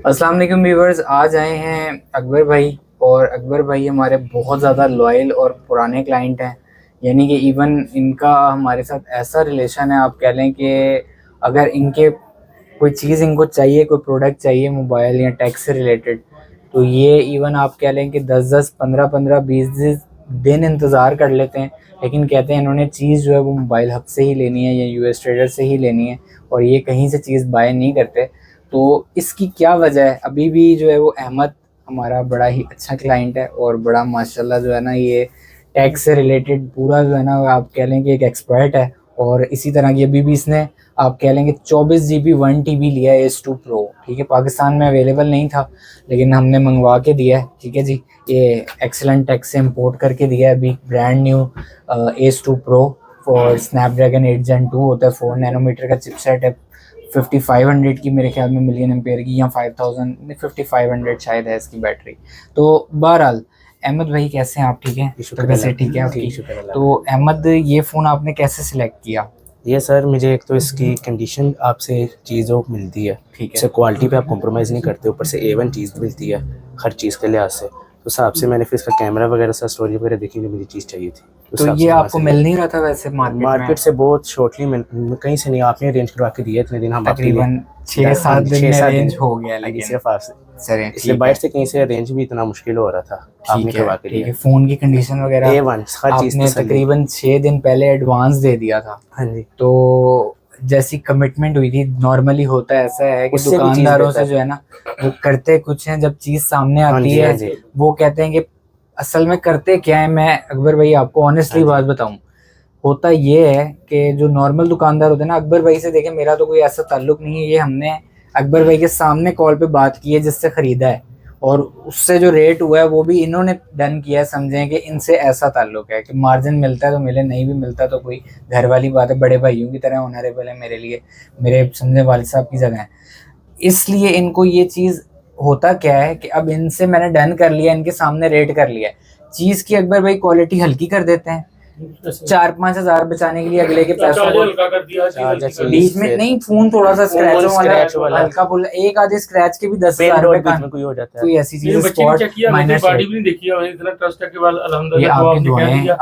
अस्सलाम वालेकुम व्यूवर्स। आज आए हैं अकबर भाई, और अकबर भाई हमारे बहुत ज़्यादा लॉयल और पुराने क्लाइंट हैं। यानी कि इवन इनका हमारे साथ ऐसा रिलेशन है, आप कह लें कि अगर इनके कोई चीज़ इनको चाहिए, कोई प्रोडक्ट चाहिए मोबाइल या टेक से रिलेटेड, तो ये इवन आप कह लें कि 10-10, 15-15, 20 दिन इंतज़ार कर लेते हैं। लेकिन कहते हैं इन्होंने चीज़ जो है वो मोबाइल हब से ही लेनी है या यूएस ट्रेडर से ही लेनी है, और ये कहीं से चीज़ बाय नहीं करते। तो इसकी क्या वजह है? अभी भी जो है वो अहमद हमारा बड़ा ही अच्छा क्लाइंट है, और बड़ा माशाल्लाह जो है ना, ये टैग से रिलेटेड पूरा जो है ना, आप कह लें कि एक एक्सपर्ट है। और इसी तरह की अभी भी इसने आप कह लेंगे 24 GB 1 TB लिया है S2 Pro। ठीक है, पाकिस्तान में अवेलेबल नहीं था, लेकिन हमने मंगवा के दिया है। ठीक है जी, ये एक्सेलेंट टेक से इम्पोर्ट करके दिया है, अभी brand new S2 Pro for Snapdragon 8 Gen 2 होता है। 4 नैनोमीटर का चिपसेट है, 5500 की मेरे ख्याल में मिलियन एम्पेयर की, या 5000 नहीं 5500 शायद है इसकी बैटरी। तो बहरहाल अहमद भाई कैसे हैं आप? ठीक है, तो वैसे ठीक है आपकी? तो अहमद, ये फ़ोन आपने कैसे सिलेक्ट किया? ये सर, मुझे एक तो इसकी कंडीशन आपसे चीज़ों मिलती है, ठीक इससे है, क्वालिटी पे आप कॉम्प्रोमाइज़ नहीं करते, ऊपर से A1 चीज़ मिलती है हर चीज़ के लिहाज से। तो हिसाब से मैंने फिर इसका कैमरा वगैरह सा स्टोरेज वगैरह देखी, जो मुझे चीज़ चाहिए थी, तो ये आपको मिल नहीं रहा था वैसे मार्केट में? से बहुत शॉर्टली कहीं से नहीं, आपने अरेंज करवा के दिया इतने दिन, हम आपके लिए तकरीबन 6-7 दिन में अरेंज हो गया, लेकिन सिर्फ आपसे, चलें इसलिए ठीक बाहर है। से कहीं से अरेंज भी इतना मुश्किल हो रहा था, आपने करवा के ठीक दिया। है, फ़ोन की कंडीशन वगैरह A1 हर चीज़ आपने तसल्ली। तकरीबन 6 दिन पहले एडवांस दे दिया था। हाँ जी, तो जैसी कमिटमेंट हुई थी, नॉर्मली होता है ऐसा है कि उससे भी चीज़ दुकानदारों से बेहतर। जो है ना, वो करते कुछ हैं, जब चीज़ सामने हाँ आती जी, हाँ है जी, वो कहते हैं कि असल में करते क्या है। मैं अकबर भाई आपको ऑनेस्टली हाँ जी, बात बताऊं, होता ये है कि जो नॉर्मल दुकानदार होते हैं ना, अकबर भाई से देखें, मेरा तो कोई ऐसा ताल्लुक नहीं है, ये हमने अकबर भाई के सामने कॉल पे बात की है जिससे ख़रीदा है, और उससे जो रेट हुआ है वो भी इन्होंने डन किया है। समझें कि इनसे ऐसा ताल्लुक है कि मार्जिन मिलता है तो मिले, नहीं भी मिलता तो कोई घर वाली बात है, बड़े भाइयों की तरह ऑनरेबल है मेरे लिए, मेरे समझे वालिद साहब की जगह है। इसलिए इनको ये चीज़, होता क्या है कि अब इनसे मैंने डन कर लिया, इनके सामने रेट कर लिया, चीज़ की अकबर भाई क्वालिटी हल्की कर देते हैं 4-5 हज़ार बचाने के लिए अगले के पैसों को। बीच में नहीं, फोन थोड़ा सा स्क्रैच वाला हल्का फुल्का, एक आधे स्क्रैच के भी 10,000 रुपए का, बीच में कोई हो जाता है। कोई ऐसी चीज स्पॉट माइनस। बॉडी भी नहीं देखी है, इतना ट्रस्ट है कि वाल ये अल्हम्दुलिल्लाह जो आपकी आपने कह दुआएं, दिया।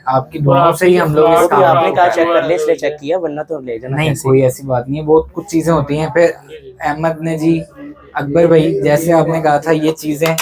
आपकी दुआओं से ही हम लोग इस वो भी काम आपने को कहा कर चेक रहे हैं। कर ले, इसलिए चेक किया, वरना तो ले जाना नहीं, कैसे। कोई ऐसी बात नहीं है, बहुत कुछ चीजें होती हैं। फिर अहमद ने जी, अकबर भाई जैसे आपने कहा था, ये चीजें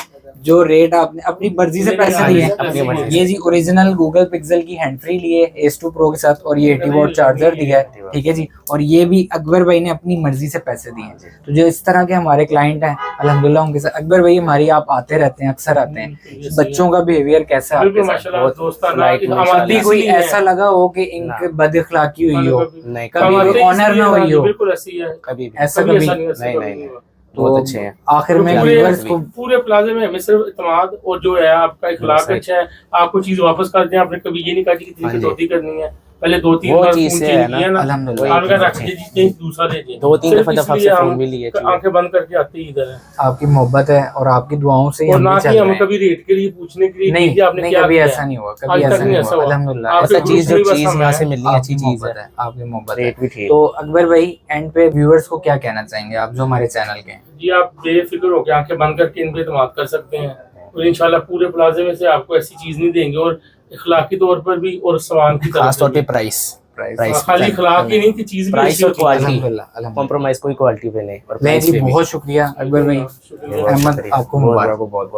जो रेट आपने अपनी मर्जी से पैसे दिए अपनी मर्जी हैं, से। ये जी ओरिजिनल गूगल पिक्सल की हैंड फ्री लिए S2 Pro के साथ, और ये 80 वॉट चार्जर दिया है। ठीक है जी, और ये भी अकबर भाई ने अपनी मर्जी से पैसे दिए हैं। तो जो इस तरह के हमारे क्लाइंट हैं, अल्हम्दुलिल्लाह उनके साथ अकबर भाई हमारी, आप आते रहते हैं, अक्सर आते हैं। बच्चों का बिहेवियर कैसा है आपके साथ? माशाल्लाह दोस्ताना, कभी कोई ऐसा लगा हो कि इनके बद इखलाकी हुई हो, नहीं, कभी कोई ऑनर ना हुई हो? बिल्कुल ऐसी है, कभी भी ऐसा कभी नहीं, तो बहुत अच्छे हैं। आखिर में पूरे व्यूअर्स को पूरे प्लाजे में हमें सिर्फ इत्मीनान और जो है आपका इखलाक अच्छा है। आपको चीज वापस कर दें, आपने कभी ये नहीं कहा कि कितनी कटौती करनी है, पहले 2-3 वो बार चीज़ फोन से चेंज है ना, किया ना, अल्हम्दुलिल्लाह आपका रख दीजिए, दूसरा ले जाइए। 2-3 सिर्फ दफा इसलिए से हम फोन भी लिए आंखें बंद करके आते ही इधर है। आपकी मोहब्बत है और आपकी दुआओं से ही और हम ना भी कि चल हम रहे हैं। कभी रेट के लिए पूछने के लिए नहीं कि आपने नहीं, क्या कभी किया ऐसा है। नहीं हुआ, आज कभी तक ऐसा नहीं नहीं ऐसा हुआ, हुआ। अल्हम्दुलिल्लाह। आपके ऐसा चीज़ जो ग्रुप में बस चीज़ हम यहाँ हैं। से मिलनी आपकी अच्छी चीज़ मोहब्बत है, है, आपकी मोहब्बत है। रेट भी ठीक। तो अकबर भाई, एंड पे व्यूअर्स को क्या कहना चाहेंगे आप जो हमारे चैनल के हैं? जी, आप बेफिक्र होकर आंखें बंद करके इन पे इत्मीनान कर सकते हैं, और इंशाल्लाह पूरे प्लाजे में से आपको ऐसी चीज नहीं देंगे, और इखलाकी तौर पर भी और सामान की तरफ खास से तौर पे भी। प्राइस खाली इखलाक ही नहीं कि चीज भी प्राइस अच्छी और होती है। क्वालिटी, अल्हम्दुलिल्लाह, अल्हम्दुलिल्लाह। कॉम्प्रोमाइज कोई क्वालिटी पे नहीं, और नहीं प्राइस जी, पे भी। बहुत शुक्रिया अकबर भाई। अहमद, आपको मुबारक हो, बहुत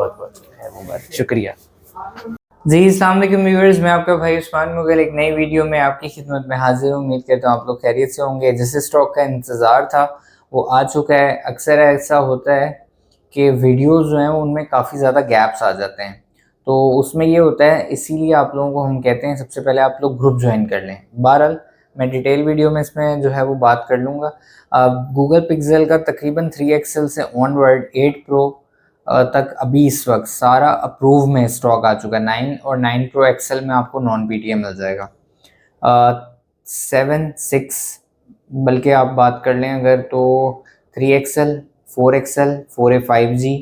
मुबारक, शुक्रिया। जी। अस्सलाम वालेकुम व्यूअर्स, मैं आपका भाई उस्मान मुगल एक नई वीडियो में आपकी खिदमत में हाजिर हूँ। उम्मीद करता हूँ आप लोग खैरियत से होंगे। जिस स्टॉक का इंतज़ार था वो आ चुका है। अक्सर ऐसा होता है कि वीडियोस जो हैं उनमें काफ़ी ज़्यादा गैप्स आ जाते हैं, तो उसमें ये होता है, इसीलिए आप लोगों को हम कहते हैं सबसे पहले आप लोग ग्रुप ज्वाइन कर लें। बहरहाल मैं डिटेल वीडियो में इसमें जो है वो बात कर लूँगा। गूगल पिक्सल का तकरीबन 3 XL से ऑनवर्ड 8 Pro तक अभी इस वक्त सारा अप्रूव में स्टॉक आ चुका है। 9 और 9 Pro XL में आपको नॉन PTM मिल जाएगा। 7, 6, बल्कि आप बात कर लें अगर, तो 3 XL, 4 XL, 4A 5G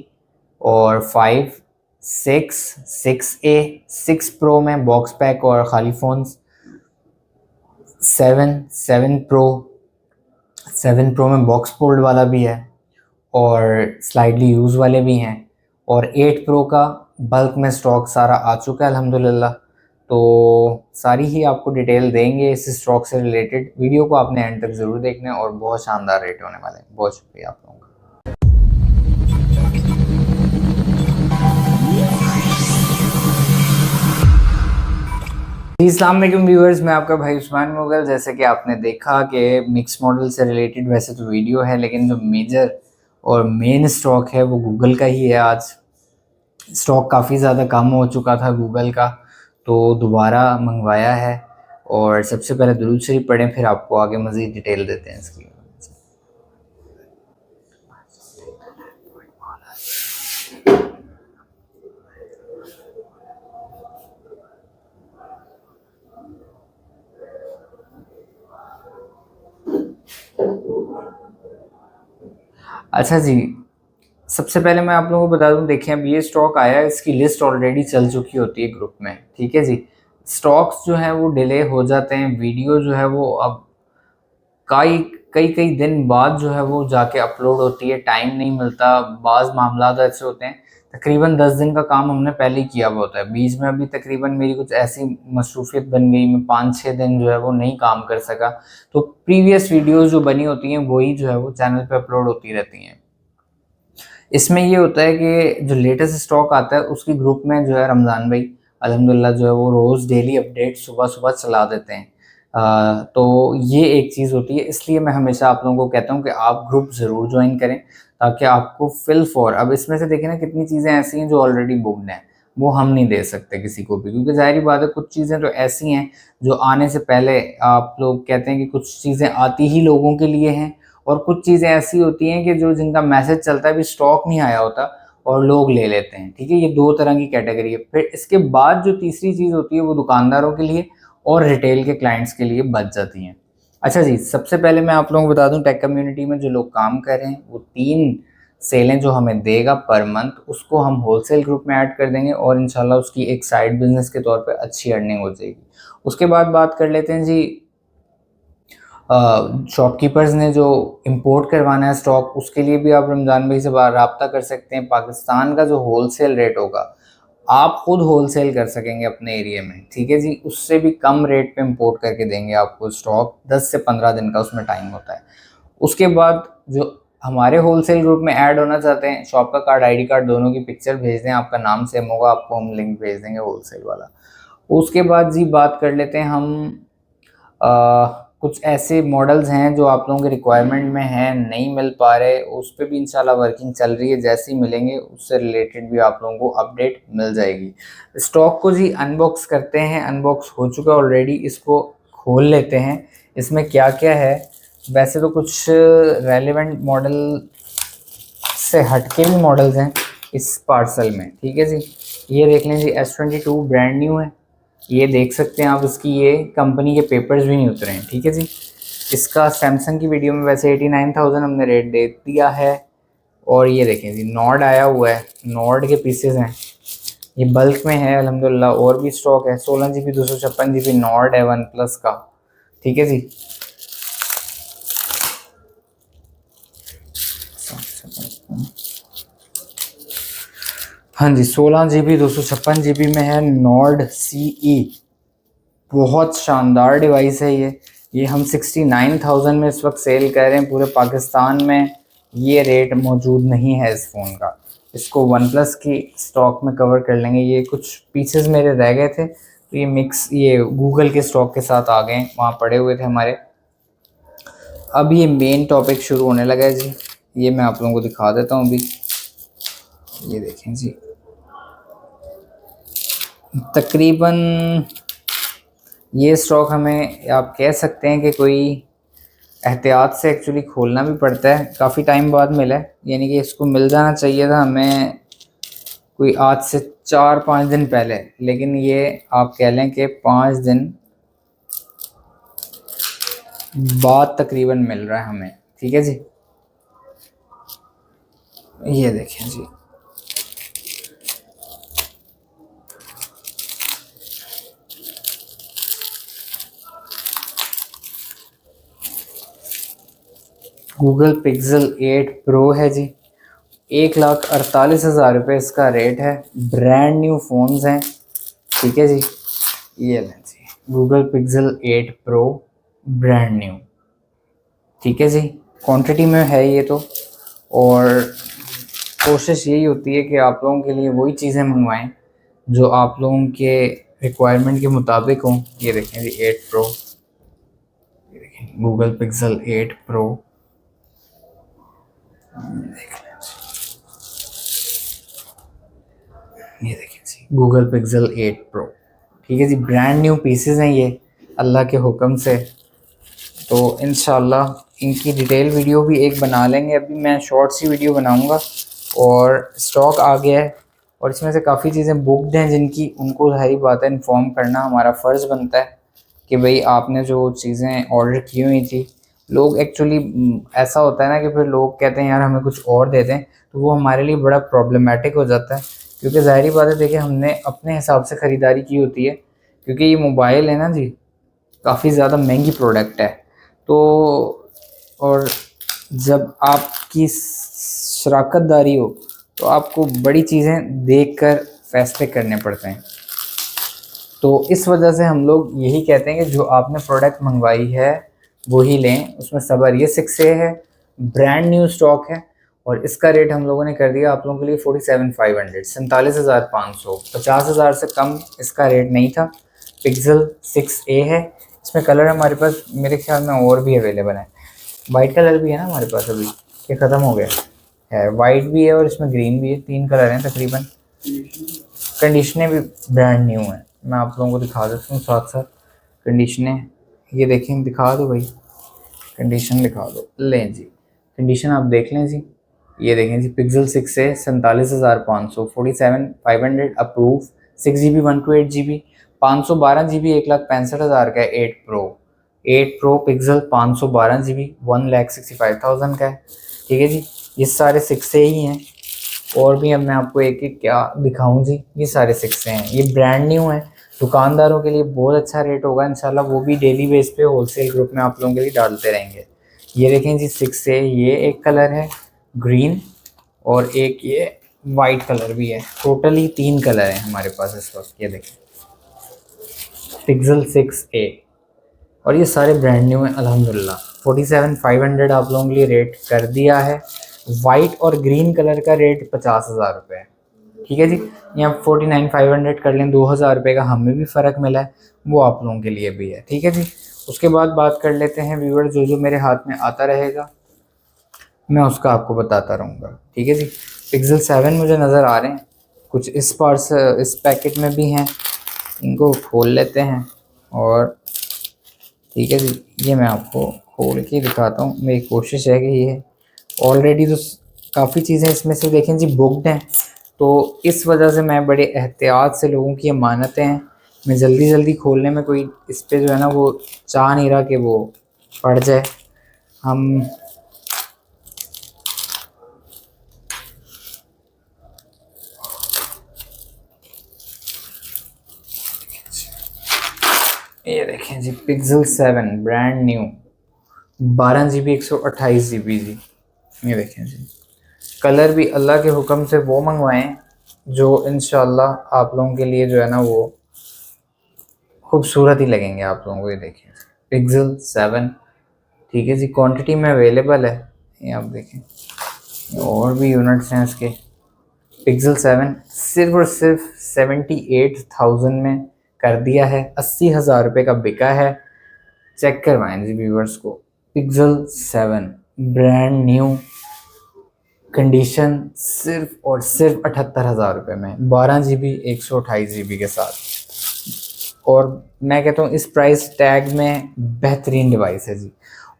और 5, 6, 6A, 6 Pro में बॉक्स पैक और खाली फ़ोन्स, 7 Pro, 7 Pro में बॉक्स फोल्ड वाला भी है, और स्लाइडली यूज़ वाले भी हैं, और 8 प्रो का बल्क में स्टॉक सारा आ चुका है अल्हम्दुलिल्लाह। तो सारी ही आपको डिटेल देंगे इस स्टॉक से रिलेटेड। वीडियो को आपने एंड तक ज़रूर देखना है और बहुत शानदार रेट होने वाले हैं। बहुत शुक्रिया आप लोगों का। अस्सलाम वालेकुम व्यूअर्स, मैं आपका भाई उस्मान मुगल। जैसे कि आपने देखा कि मिक्स मॉडल से रिलेटेड वैसे तो वीडियो है, लेकिन जो मेजर और मेन स्टॉक है वो गूगल का ही है। आज स्टॉक काफ़ी ज़्यादा कम हो चुका था गूगल का, तो दोबारा मंगवाया है। और सबसे पहले दुरूद शरीफ पढ़ें, फिर आपको आगे मज़ीद डिटेल देते हैं इसकी। अच्छा जी, सबसे पहले मैं आप लोगों को बता दूं, देखिए अब ये स्टॉक आया है, इसकी लिस्ट ऑलरेडी चल चुकी होती है ग्रुप में, ठीक है जी। स्टॉक्स जो है वो डिले हो जाते हैं, वीडियो जो है वो अब कई कई कई दिन बाद जो है वो जाके अपलोड होती है, टाइम नहीं मिलता। बाज़ मामला ऐसे होते हैं, तकरीबन 10 दिन का काम हमने पहले ही किया हुआ होता है। बीच में अभी तकरीबन मेरी कुछ ऐसी मसरूफियत बन गई, मैं 5-6 दिन जो है वो नहीं काम कर सका, तो प्रीवियस वीडियोज़ जो बनी होती हैं वही जो है वो चैनल पर अपलोड होती रहती हैं। इसमें ये होता है कि जो लेटेस्ट स्टॉक आता है उसकी ग्रुप में जो है रमज़ान भाई अल्हम्दुलिल्लाह जो है वो रोज़ डेली अपडेट सुबह सुबह चला देते हैं। तो ये एक चीज़ होती है, इसलिए मैं हमेशा आप लोगों को कहता हूँ कि आप ग्रुप ज़रूर ज्वाइन करें, ताकि आपको फिल फॉर, अब इसमें से देखिए ना कितनी चीज़ें ऐसी हैं जो ऑलरेडी बुक्ड हैं, वो हम नहीं दे सकते किसी को भी, क्योंकि ज़ाहिर बात है कुछ चीज़ें तो ऐसी हैं जो आने से पहले आप लोग कहते हैं कि कुछ चीज़ें आती ही लोगों के लिए हैं, और कुछ चीज़ें ऐसी होती हैं कि जो जिनका मैसेज चलता है, अभी स्टॉक नहीं आया होता और लोग ले लेते हैं, ठीक है। ये 2 तरह की कैटेगरी है। फिर इसके बाद जो तीसरी चीज़ होती है वो दुकानदारों के लिए और रिटेल के क्लाइंट्स के लिए बच जाती हैं। अच्छा जी, सबसे पहले मैं आप लोगों को बता दूं, टेक कम्युनिटी में जो लोग काम कर रहे हैं वो 3 सेलें जो हमें देगा पर मंथ, उसको हम होलसेल ग्रुप में ऐड कर देंगे और इंशाल्लाह उसकी एक साइड बिजनेस के तौर पे अच्छी अर्निंग हो जाएगी। उसके बाद बात कर लेते हैं जी, शॉपकीपर्स ने जो इंपोर्ट करवाना है स्टॉक, उसके लिए भी आप रमज़ान भाई से रब्ता कर सकते हैं। पाकिस्तान का जो होलसेल रेट होगा, आप खुद होलसेल कर सकेंगे अपने एरिया में, ठीक है जी। उससे भी कम रेट पे इंपोर्ट करके देंगे आपको स्टॉक, 10 से 15 दिन का उसमें टाइम होता है। उसके बाद जो हमारे होलसेल ग्रुप में ऐड होना चाहते हैं, शॉप का कार्ड, आईडी कार्ड दोनों की पिक्चर भेज दें, आपका नाम सेम होगा, आपको हम लिंक भेज देंगे होलसेल वाला। उसके बाद जी बात कर लेते हैं हम, कुछ ऐसे मॉडल्स हैं जो आप लोगों के रिक्वायरमेंट में हैं, नहीं मिल पा रहे, उस पर भी इंशाल्लाह वर्किंग चल रही है। जैसे ही मिलेंगे उससे रिलेटेड भी आप लोगों को अपडेट मिल जाएगी। स्टॉक को जी अनबॉक्स करते हैं, अनबॉक्स हो चुका ऑलरेडी, इसको खोल लेते हैं। इसमें क्या क्या है, वैसे तो कुछ रेलेवेंट मॉडल से हटके भी मॉडल्स हैं इस पार्सल में, ठीक है जी। ये देख लें जी, S22 ब्रांड न्यू है, ये देख सकते हैं आप, इसकी ये कंपनी के पेपर्स भी नहीं उतरे हैं, ठीक है जी। इसका सैमसंग की वीडियो में वैसे 89,000 हमने रेट दे दिया है। और ये देखें जी, नॉर्ड आया हुआ है, नॉर्ड के पीसेस हैं, ये बल्क में है अल्हम्दुलिल्लाह। और भी स्टॉक है, 16 GB 256 GB नॉर्ड है वन प्लस का, ठीक है जी। हाँ जी, 16 GB 256 GB में है, नॉर्ड CE, बहुत शानदार डिवाइस है ये हम 69,000 में इस वक्त सेल कर रहे हैं। पूरे पाकिस्तान में ये रेट मौजूद नहीं है इस फ़ोन का। इसको वन प्लस की स्टॉक में कवर कर लेंगे। ये कुछ पीसेस मेरे रह गए थे, तो ये मिक्स ये गूगल के स्टॉक के साथ आ गए, वहाँ पड़े हुए थे हमारे। अब ये मेन टॉपिक शुरू होने लगा है जी, ये मैं आप लोगों को दिखा देता हूँ अभी। ये देखें जी, तकरीबन ये स्टॉक हमें आप कह सकते हैं कि कोई एहतियात से एक्चुअली खोलना भी पड़ता है, काफ़ी टाइम बाद मिला है, यानी कि इसको मिल जाना चाहिए था हमें कोई आज से 4-5 दिन पहले, लेकिन ये आप कह लें कि 5 दिन बाद तकरीबन मिल रहा है हमें, ठीक है जी। ये देखें जी, गूगल पिक्सल 8 प्रो है जी, 1,48,000 रुपये इसका रेट है। ब्रांड न्यू फ़ोन्स हैं, ठीक है जी। ये लें जी, Google Pixel 8 pro brand new, ठीक है जी। क्वांटिटी में है ये तो, और कोशिश यही होती है कि आप लोगों के लिए वही चीज़ें मंगवाएं जो आप लोगों के रिक्वायरमेंट के मुताबिक हों। ये देखें जी 8 प्रो, ये देखें गूगल पिक्सल 8 प्रो, ये देखें जी गूगल पिक्सल 8 प्रो, ठीक है जी। ब्रांड न्यू पीसेस हैं ये अल्लाह के हुक्म से। तो इंशाल्लाह इनकी डिटेल वीडियो भी एक बना लेंगे। अभी मैं शॉर्ट सी वीडियो बनाऊंगा, और स्टॉक आ गया है और इसमें से काफ़ी चीज़ें बुकड हैं जिनकी उनको सारी बातें इन्फॉर्म करना हमारा फ़र्ज़ बनता है कि भाई आपने जो चीज़ें ऑर्डर की हुई थी। लोग एक्चुअली ऐसा होता है ना कि फिर लोग कहते हैं यार हमें कुछ और दे दें, तो वो हमारे लिए बड़ा प्रॉब्लमेटिक हो जाता है, क्योंकि ज़ाहिरी बात है देखिए हमने अपने हिसाब से ख़रीदारी की होती है, क्योंकि ये मोबाइल है ना जी, काफ़ी ज़्यादा महंगी प्रोडक्ट है। तो और जब आपकी शराकतदारी हो तो आपको बड़ी चीज़ें देखकर फैसले करने पड़ते हैं। तो इस वजह से हम लोग यही कहते हैं कि जो आपने प्रोडक्ट मंगवाई है वही लें, उसमें सब्र। ये 6A है, ब्रांड न्यू स्टॉक है, और इसका रेट हम लोगों ने कर दिया आप लोगों के लिए 47,500, 47,500, 50,000 से कम इसका रेट नहीं था। पिक्सल 6A है, इसमें कलर हमारे पास मेरे ख्याल में और भी अवेलेबल है। वाइट कलर भी है ना हमारे पास, अभी ये ख़त्म हो गया है। वाइट भी है और इसमें ग्रीन भी है, 3 कलर हैं तकरीबन। कंडीशनें भी ब्रांड न्यू हैं, मैं आप लोगों को दिखा देता हूँ साथ साथ कंडीशनें। ये देखें, दिखा दो भाई, कंडीशन दिखा दो। लें जी, कंडीशन आप देख लें जी। ये देखें जी, pixel 6A 47,500, 47,500 approve, 6GB 128GB, 512GB 1,65,000 का है। 8 प्रो पिक्सल 512GB 1,65,000 का है, ठीक है जी। ये सारे 6A ही हैं, और भी अब मैं आपको एक एक क्या दिखाऊं जी। ये सारे 6A हैं, ये ब्रांड न्यू है। दुकानदारों के लिए बहुत अच्छा रेट होगा इंशाल्लाह, वो भी डेली बेस पे होलसेल ग्रुप में आप लोगों के लिए डालते रहेंगे। ये देखें जी 6A, ये एक कलर है ग्रीन, और एक ये वाइट कलर भी है। टोटली 3 कलर हैं हमारे पास इस वक्त। ये देखें पिक्सल 6A, और ये सारे ब्रांड न्यू हैं अल्हम्दुलिल्लाह। 47,500 आप लोगों के लिए रेट कर दिया है। वाइट और ग्रीन कलर का रेट 50,000 रुपये है, ठीक है जी। यहाँ 49,500 कर लें, 2,000 रुपये का हमें भी फ़र्क मिला है, वो आप लोगों के लिए भी है, ठीक है जी। उसके बाद बात कर लेते हैं व्यूअर, जो जो मेरे हाथ में आता रहेगा मैं उसका आपको बताता रहूँगा, ठीक है जी। पिक्सल 7 मुझे नज़र आ रहे हैं, कुछ इस पार्स इस पैकेट में भी हैं, इनको खोल लेते हैं। और ठीक है जी, ये मैं आपको खोल के दिखाता हूँ। मेरी कोशिश है कि ये ऑलरेडी तो काफ़ी चीज़ें इसमें से देखें जी बुकड हैं, तो इस वजह से मैं बड़े एहतियात से, लोगों की अमानतें हैं, मैं जल्दी जल्दी खोलने में कोई इस पर जो है ना वो चाह नहीं रहा कि वो पड़ जाए। हम ये देखें जी Pixel 7 brand new 12GB 128GB जी। ये देखें जी, कलर भी अल्लाह के हुक्म से वो मंगवाएं जो इंशाल्लाह आप लोगों के लिए जो है ना वो खूबसूरत ही लगेंगे आप लोगों को। ये देखें पिक्सल 7, ठीक है जी, क्वांटिटी में अवेलेबल है, ये आप देखें। और भी यूनिट्स हैं इसके। पिक्सल 7 सिर्फ और सिर्फ 78,000 में कर दिया है, 80,000 रुपये का बिका है। चेक करवाएं जी व्यूवर्स को। पिक्सल 7 ब्रांड न्यू, कंडीशन सिर्फ और सिर्फ 78,000 रुपये में, 12GB 128GB के साथ। और मैं कहता हूँ इस प्राइस टैग में बेहतरीन डिवाइस है जी।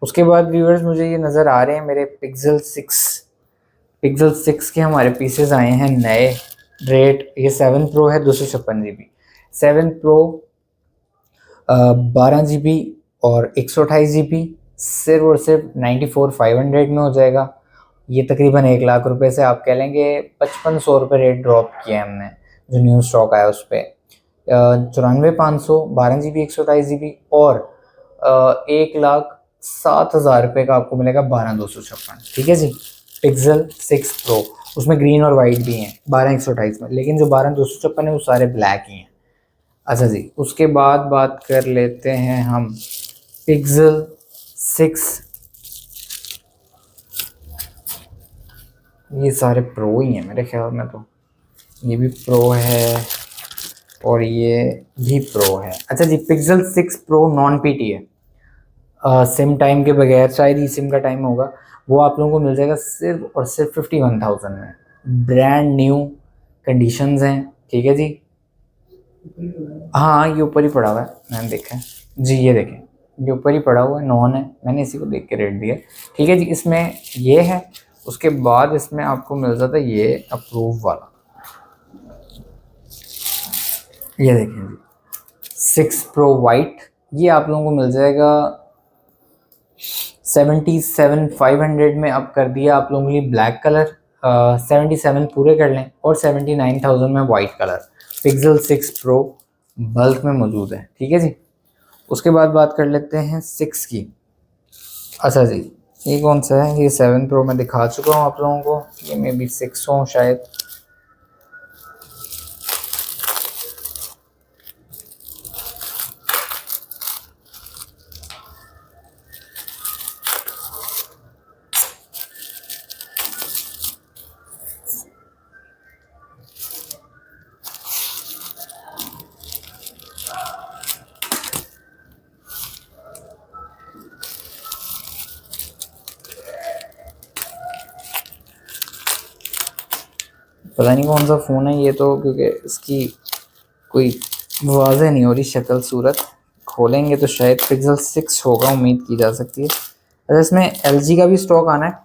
उसके बाद व्यूअर्स मुझे ये नज़र आ रहे हैं मेरे पिक्सल 6 के हमारे पीसेस आए हैं नए। रेट ये 7 प्रो है 256GB, 7 प्रो 12GB और 128GB, सिर्फ और सिर्फ 94,500 में हो जाएगा। ये तकरीबन 1 लाख रुपए से आप कह लेंगे 5500 रुपये रेट ड्रॉप किया है हमने, जो न्यू स्टॉक आया उस पर। 94,500 12GB 128GB, और 1,07,000 रुपये का आपको मिलेगा 12,256, ठीक है जी। पिक्सल 6 प्रो, उसमें ग्रीन और वाइट भी हैं 12/128 में, लेकिन जो 12/256 है वो सारे ब्लैक ही हैं। अच्छा जी, उसके बाद बात कर लेते हैं हम पिक्सल 6। ये सारे प्रो ही हैं मेरे ख्याल में, तो ये भी प्रो है और ये भी प्रो है। अच्छा जी, पिक्सल 6 प्रो नॉन पीटी है, सिम टाइम के बगैर, शायद ही सिम का टाइम होगा। वो आप लोगों को मिल जाएगा सिर्फ और सिर्फ 51,000 में, ब्रांड न्यू कंडीशंस हैं, ठीक है जी। हाँ ये ऊपर ही पड़ा हुआ है, मैंने देखा है जी, ये देखें ये ऊपर ही पड़ा हुआ है, नॉन है, मैंने इसी को देख के रेट दिया, ठीक है जी। इसमें ये है, उसके बाद इसमें आपको मिल जाता है ये अप्रूव वाला, ये देखें जी 6 प्रो वाइट, ये आप लोगों को मिल जाएगा 77,500 में। अब कर दिया आप लोगों के लिए ब्लैक कलर, 77 पूरे कर लें, और 79,000 में white colour pixel 6 pro bulk में मौजूद है, ठीक है जी। उसके बाद बात कर लेते हैं 6 की। अच्छा जी, ये कौन सा है, ये 7 प्रो मैं दिखा चुका हूँ आप लोगों को, ये मे बी 6 हो शायद। पता नहीं कौन सा फ़ोन है ये तो, क्योंकि इसकी कोई वाज़ेह नहीं हो रही शक्ल सूरत, खोलेंगे तो शायद पिक्सल 6 होगा, उम्मीद की जा सकती है। अच्छा, इसमें LG का भी स्टॉक आना है,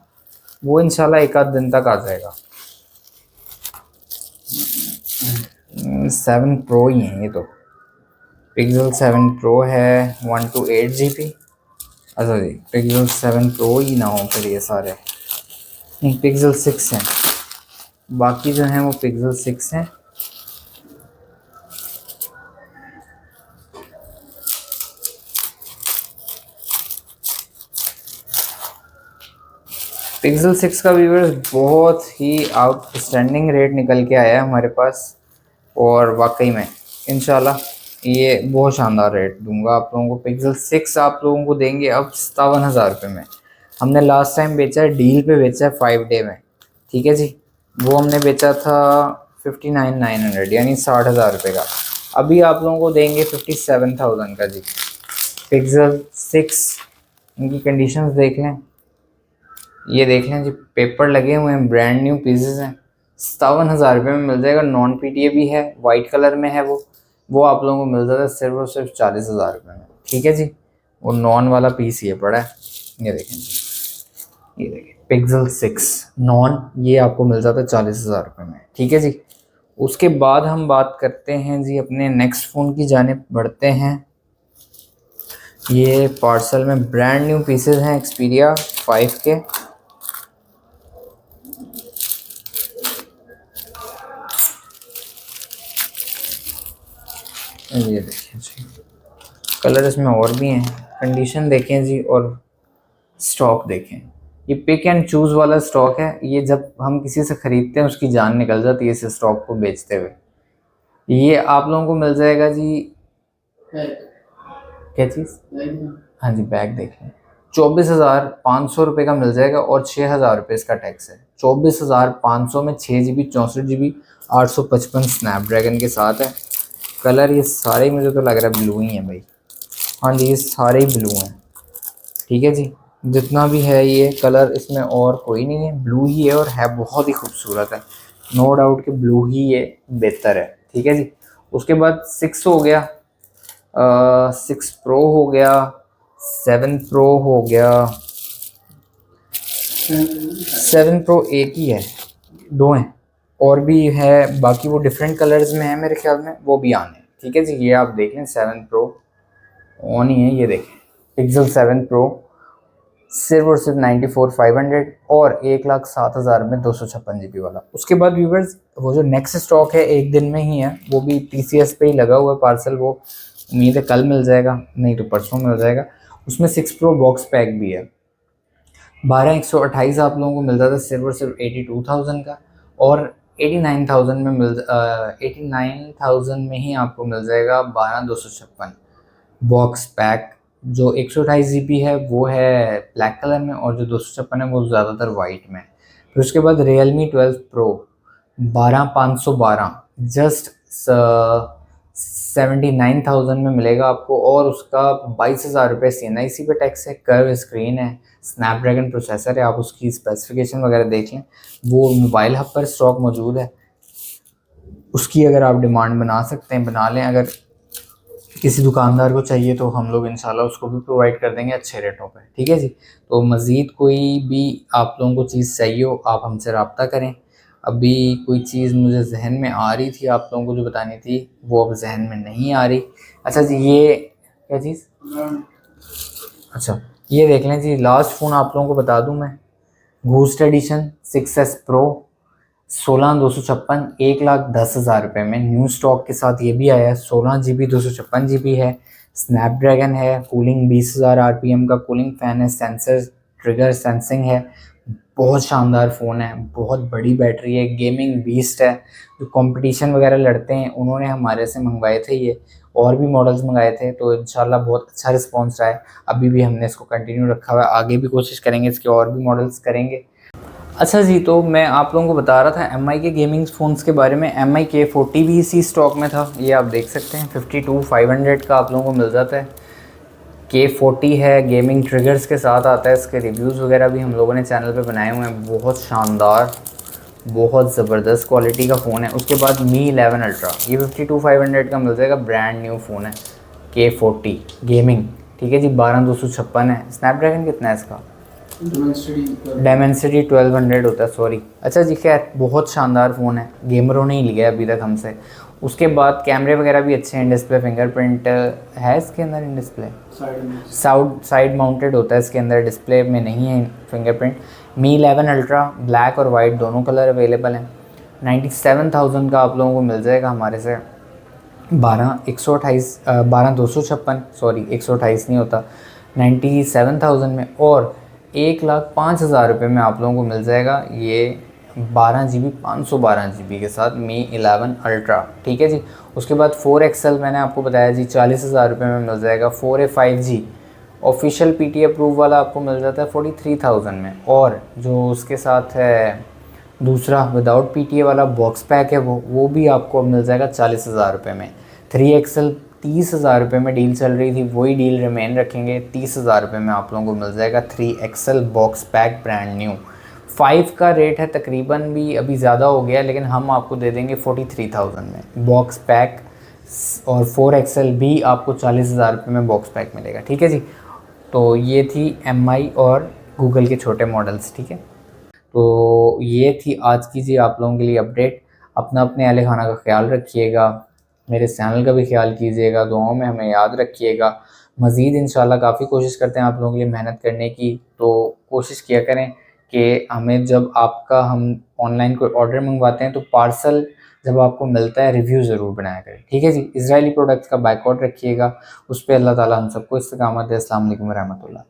वो इंशाल्लाह एक आध दिन तक आ जाएगा। 7 प्रो ही हैं ये तो, पिक्सल 7 प्रो है 128 GB। अच्छा जी, पिक्सल 7 प्रो ही ना हो फिर ये सारे, नहीं पिक्सल 6 हैं, बाकी जो हैं वो पिक्सल 6 हैं। पिक्सल 6 का व्यूअर्स बहुत ही आउटस्टैंडिंग रेट निकल के आया है हमारे पास, और वाकई में इंशाल्लाह ये बहुत शानदार रेट दूंगा आप लोगों को। पिक्सल 6 आप लोगों को देंगे अब 57,000 रुपये में। हमने लास्ट टाइम बेचा है, डील पे बेचा है 5 डे में, ठीक है जी, वो हमने बेचा था 59,900 यानी 60,000 रुपये का। अभी आप लोगों को देंगे 57,000 का जी पिक्सल 6। इनकी कंडीशंस देख लें, ये देख लें जी, पेपर लगे हुए हैं, ब्रांड न्यू पीसेस हैं, 57,000 रुपये में मिल जाएगा। नॉन PTA भी है, वाइट कलर में है वो आप लोगों को मिल जाता है सिर्फ और सिर्फ 40,000 रुपये में, ठीक है जी। वो नॉन वाला पीस ये पड़ा है, ये देखें जी, ये देखें पिक्सल 6 नॉन, ये आपको मिल जाता है 40,000 रुपये में, ठीक है जी। उसके बाद हम बात करते हैं जी अपने नेक्स्ट फ़ोन की जानिब बढ़ते हैं। ये पार्सल में ब्रांड न्यू पीसेस हैं एक्सपीरिया 5 के, ये देखें जी, कलर इसमें और भी हैं, कंडीशन देखें जी और स्टॉक देखें। ये पिक एंड चूज़ वाला स्टॉक है, ये जब हम किसी से ख़रीदते हैं उसकी जान निकल जाती है इस स्टॉक को बेचते हुए। ये आप लोगों को मिल जाएगा जी, क्या चीज़, हाँ जी बैग देख लें, 24,500 रुपये का मिल जाएगा, और 6,000 रुपये इसका टैक्स है। 24,500 में 6 GB 64 GB 855 स्नैपड्रैगन के साथ है। कलर ये सारे मुझे तो लग रहा है ब्लू ही हैं भाई, हाँ जी ये सारे ही ब्लू हैं, ठीक है जी। जितना भी है ये कलर इसमें और कोई नहीं है, ब्लू ही है और है बहुत ही खूबसूरत है, नो डाउट कि ब्लू ही ये बेहतर है, ठीक है जी। उसके बाद 6 हो गया, 6 प्रो हो गया, 7 प्रो हो गया, 7 प्रो एक ही है, 2 हैं और भी है, बाकी वो डिफरेंट कलर्स में है मेरे ख्याल में, वो भी आने, ठीक है जी। ये आप देख लें 7 प्रो ऑन ही है, ये देखें पिक्सल 7 प्रो सिर्फ और सिर्फ 94,500 और 1,07,000 में 256 GB वाला। उसके बाद व्यूवर्स वो जो नेक्स्ट स्टॉक है एक दिन में ही है, वो भी TCS पे ही लगा हुआ है पार्सल, वो उम्मीद है कल मिल जाएगा, नहीं तो परसों मिल जाएगा। उसमें 6 प्रो बॉक्स पैक भी है, 12/128 आप लोगों को मिल जाता है सिर्फ और सिर्फ 82,000 का। और 89,000 में 89,000 में ही आपको मिल जाएगा 12,256 बॉक्स पैक। जो 128 GB है वो है ब्लैक कलर में, और जो 256 है वो ज़्यादातर वाइट में। फिर उसके बाद Realme 12 Pro 12,512 जस्ट 79,000 में मिलेगा आपको, और उसका 22,000 रुपये CNIC पे टैक्स है, कर्व स्क्रीन है, स्नैपड्रैगन प्रोसेसर है। आप उसकी स्पेसिफिकेशन वगैरह देख लें, वो मोबाइल हब पर स्टॉक मौजूद है। उसकी अगर आप डिमांड बना सकते हैं बना लें, अगर किसी दुकानदार को चाहिए तो हम लोग इंशाल्लाह उसको भी प्रोवाइड कर देंगे अच्छे रेटों पे, ठीक है जी। तो मज़ीद कोई भी आप लोगों को चीज़ चाहिए हो आप हमसे रब्ता करें। अभी कोई चीज़ मुझे जहन में आ रही थी आप लोगों को जो बतानी थी, वो अब जहन में नहीं आ रही। अच्छा जी, ये क्या चीज़, अच्छा ये देख लें जी, लास्ट फ़ोन आप लोगों को बता दूं मैं, घूस्ट एडिशन 6S Pro 16,256 1,10,000 रुपये में न्यू स्टॉक के साथ ये भी आया है। 16 GB 256 GB है, स्नैपड्रैगन है, कूलिंग 20,000 RPM का कूलिंग फ़ैन है, सेंसर ट्रिगर सेंसिंग है, बहुत शानदार फ़ोन है, बहुत बड़ी बैटरी है, गेमिंग बीस्ट है। जो कंपटीशन वगैरह लड़ते हैं उन्होंने हमारे से मंगवाए थे ये, और भी मॉडल्स मंगाए थे, तो इंशाल्लाह बहुत अच्छा रिस्पांस रहा है। अभी भी हमने इसको कंटिन्यू रखा हुआ है, आगे भी कोशिश करेंगे इसके और भी मॉडल्स करेंगे। अच्छा जी, तो मैं आप लोगों को बता रहा था MI के गेमिंग फ़ोन्स के बारे में। MI K40 भी इसी स्टॉक में था, ये आप देख सकते हैं 52,500 का आप लोगों को मिल जाता है। K40 है, गेमिंग ट्रिगर्स के साथ आता है, इसके रिव्यूज़ वगैरह भी हम लोगों ने चैनल पे बनाए हुए हैं। बहुत शानदार, बहुत ज़बरदस्त क्वालिटी का फ़ोन है। उसके बाद Mi 11 अल्ट्रा, ये 52,500 का मिल जाएगा, ब्रांड न्यू फ़ोन है K40 गेमिंग, ठीक है जी। 12,256 है। स्नैपड्रैगन कितना है इसका, डायमेंसिटी 1200 होता है, सॉरी। अच्छा जी, खैर बहुत शानदार फ़ोन है, गेमरों ने ही लिया अभी तक हमसे। उसके बाद कैमरे वगैरह भी अच्छे हैं, डिस्प्ले फिंगरप्रिंट है इसके अंदर, इन डिस्प्ले साइड माउंटेड होता है इसके अंदर, डिस्प्ले में नहीं है फिंगरप्रिंट। Mi 11 अल्ट्रा ब्लैक और वाइट दोनों कलर अवेलेबल हैं। 97,000 का आप लोगों को मिल जाएगा हमारे से। 12,256 सॉरी 128 नहीं होता, 97,000 में, और 1,05,000 रुपये में आप लोगों को मिल जाएगा ये 12 GB 512 GB के साथ Mi 11 अल्ट्रा, ठीक है जी। उसके बाद 4XL मैंने आपको बताया जी 40,000 रुपये में मिल जाएगा। 4A 5G official PT approve वाला आपको मिल जाता है 43,000 में, और जो उसके साथ है दूसरा विदाउट PTA वाला बॉक्स पैक है वो भी आपको मिल जाएगा 40,000 रुपये में। 3XL 30,000 रुपये में डील चल रही थी, वही डील रिमेन रखेंगे, 30,000 रुपये में आप लोगों को मिल जाएगा 3XL box pack brand new. 5 का रेट है तकरीबन भी अभी ज़्यादा हो गया, लेकिन हम आपको दे देंगे 43,000 में बॉक्स पैक, और 4XL भी आपको 40,000 रुपये में बॉक्स पैक मिलेगा, ठीक है जी। तो ये थी MI और गूगल के छोटे मॉडल्स, ठीक है। तो ये थी आज की जी आप लोगों के लिए अपडेट। अपना अपने अहले खाना का ख्याल रखिएगा, मेरे चैनल का भी ख्याल कीजिएगा, दुआओं में हमें याद रखिएगा। मज़ीद इंशाल्लाह काफ़ी कोशिश करते हैं आप लोगों के लिए मेहनत करने की, तो कोशिश किया करें कि हमें जब आपका हम ऑनलाइन कोई ऑर्डर मंगवाते हैं तो पार्सल जब आपको मिलता है रिव्यू ज़रूर बनाया करें, ठीक है जी। इजरायली प्रोडक्ट्स का बायकॉट रखिएगा, उस पर अल्लाह ताला हम सबको इस्तिकामत दे। अस्सलाम वालेकुम रहमतुल्लाह।